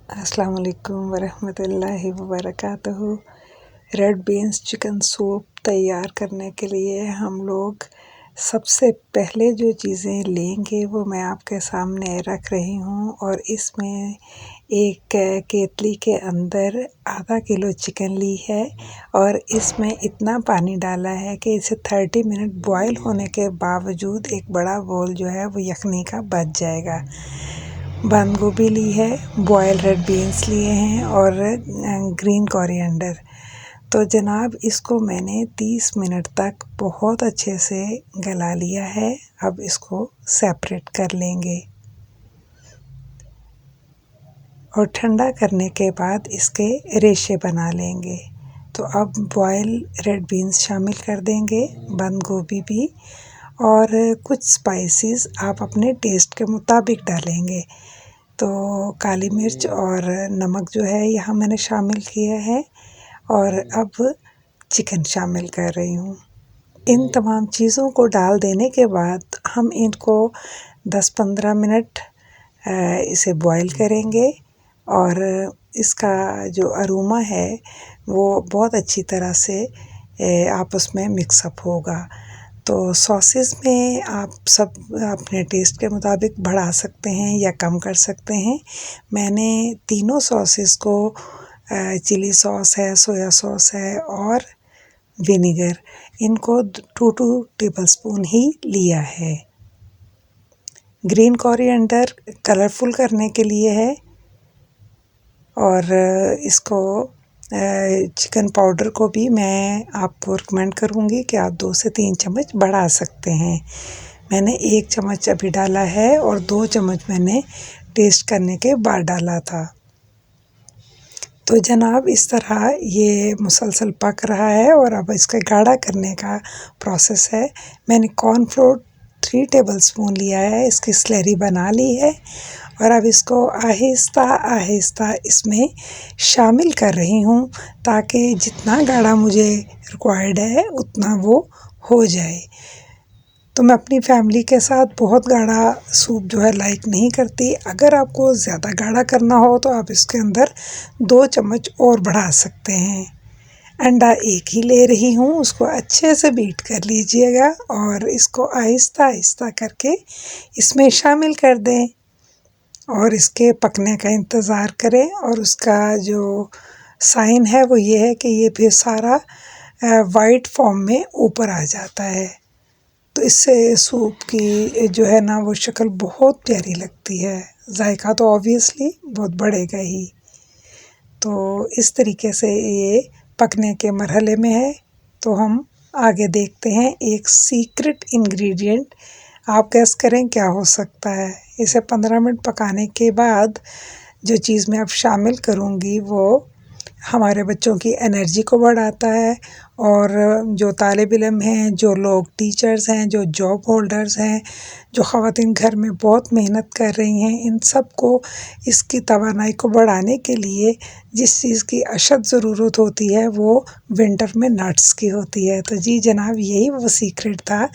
अस्सलाम वालेकुम वरहमतुल्लाहि वबरकातुहू। रेड बीन्स चिकन सूप तैयार करने के लिए हम लोग सबसे पहले जो चीज़ें लेंगे वो मैं आपके सामने रख रही हूँ। और इसमें एक केतली के अंदर आधा किलो चिकन ली है और इसमें इतना पानी डाला है कि इसे 30 मिनट बॉईल होने के बावजूद एक बड़ा बोल जो है वो यखनी का बच जाएगा। बंद गोभी ली है, बॉयल रेड बीन्स लिए हैं और ग्रीन कोरिएंडर। तो जनाब इसको मैंने 30 मिनट तक बहुत अच्छे से गला लिया है। अब इसको सेपरेट कर लेंगे और ठंडा करने के बाद इसके रेशे बना लेंगे। तो अब बॉयल रेड बीन्स शामिल कर देंगे, बंद गोभी भी, और कुछ स्पाइसेस आप अपने टेस्ट के मुताबिक डालेंगे। तो काली मिर्च और नमक जो है यहाँ मैंने शामिल किया है और अब चिकन शामिल कर रही हूँ। इन तमाम चीज़ों को डाल देने के बाद हम इनको 10-15 मिनट इसे बॉईल करेंगे और इसका जो अरोमा है वो बहुत अच्छी तरह से आपस में मिक्सअप होगा। तो सॉसेस में आप सब अपने टेस्ट के मुताबिक बढ़ा सकते हैं या कम कर सकते हैं। मैंने तीनों सॉसेस को चिली सॉस है, सोया सॉस है और विनेगर, इनको 2 टेबलस्पून ही लिया है। ग्रीन कोरिएंडर कलरफुल करने के लिए है और इसको चिकन पाउडर को भी मैं आपको रिकमेंड करूँगी कि आप 2 से 3 चम्मच बढ़ा सकते हैं। मैंने 1 चम्मच अभी डाला है और 2 चम्मच मैंने टेस्ट करने के बाद डाला था। तो जनाब इस तरह ये मुसलसल पक रहा है और अब इसका गाढ़ा करने का प्रोसेस है। मैंने कॉर्नफ्लोर 3 टेबलस्पून लिया है, इसकी स्लरी बना ली है और अब इसको आहिस्ता आहिस्ता इसमें शामिल कर रही हूँ ताकि जितना गाढ़ा मुझे रिक्वायर्ड है उतना वो हो जाए। तो मैं अपनी फैमिली के साथ बहुत गाढ़ा सूप जो है लाइक नहीं करती। अगर आपको ज़्यादा गाढ़ा करना हो तो आप इसके अंदर 2 चम्मच और बढ़ा सकते हैं। अंडा एक ही ले रही हूँ, उसको अच्छे से बीट कर लीजिएगा और इसको आहिस्ता आहिस्ता करके इसमें शामिल कर दें और इसके पकने का इंतज़ार करें। और उसका जो साइन है वो ये है कि ये फिर सारा वाइट फॉर्म में ऊपर आ जाता है। तो इससे सूप की जो है ना वो शक्ल बहुत प्यारी लगती है। जायका तो ऑब्वियसली बहुत बढ़ेगा ही। तो इस तरीके से ये पकने के मरहले में है। तो हम आगे देखते हैं। एक सीक्रेट इंग्रेडिएंट, आप गैस करें क्या हो सकता है। इसे 15 मिनट पकाने के बाद जो चीज़ मैं अब शामिल करूँगी वो हमारे बच्चों की एनर्जी को बढ़ाता है और जो तालिब इल्म हैं, जो लोग टीचर्स हैं, जो जॉब होल्डर्स हैं, जो ख़वातीन घर में बहुत मेहनत कर रही हैं, इन सब को इसकी तवानाई को बढ़ाने के लिए जिस चीज़ की अशद ज़रूरत होती है वो विंटर में नट्स की होती है। तो जी जनाब यही वो सीक्रेट था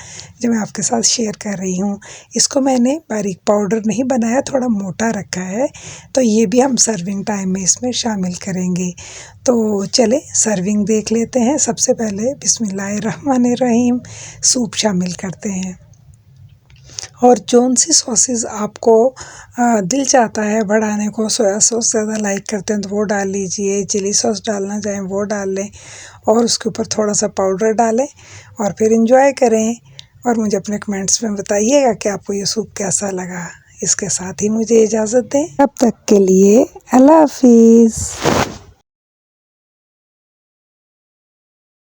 जो मैं आपके साथ शेयर कर रही हूँ। इसको मैंने बारीक पाउडर नहीं बनाया, थोड़ा मोटा रखा है। तो ये भी हम सर्विंग टाइम में इसमें शामिल करेंगे। तो चले सर्विंग देख लेते हैं। सबसे पहले बिस्मिल्लाहिर्रहमानिर्रहीम सूप शामिल करते हैं और जौन सी सॉसेस आपको दिल चाहता है बढ़ाने को, सोया सॉस ज़्यादा लाइक करते हैं तो वो डाल लीजिए, चिली सॉस डालना चाहें वो डाल लें और उसके ऊपर थोड़ा सा पाउडर डालें और फिर एंजॉय करें। और मुझे अपने कमेंट्स में बताइएगा कि आपको ये सूप कैसा लगा। इसके साथ ही मुझे इजाज़त दें, तब तक के लिए अल्लाह हाफिज़।